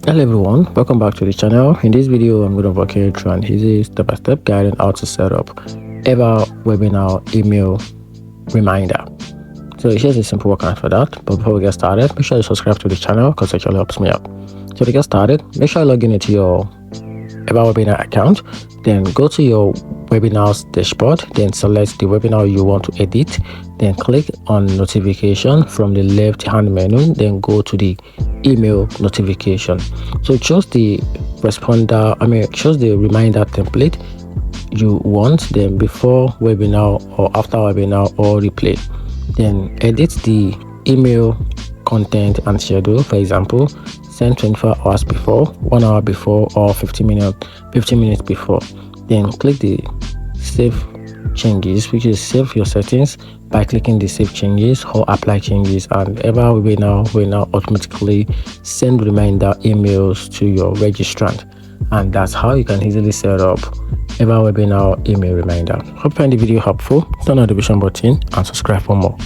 Hello everyone, welcome back to the channel. In this video I'm going to walk you through an easy step-by-step guide on how to set up EverWebinar email reminder. So here's a simple workaround for that. But before we get started, make sure you subscribe to the channel because it actually helps me out. So to get started, make sure you log into your EverWebinar account, then go to your webinars dashboard, then select the webinar you want to edit, then click on notification from the left hand menu, then go to the email notification. So choose the choose the reminder template you want, then before webinar or after webinar or replay, then edit the email content and schedule. For example, send 24 hours before, 1 hour before, or 15 minutes before. Then click the save changes, which is save your settings by clicking the save changes or apply changes, and EverWebinar will now automatically send reminder emails to your registrant. And that's how you can easily set up EverWebinar email reminder. Hope you find the video helpful. Turn on the notification button and subscribe for more.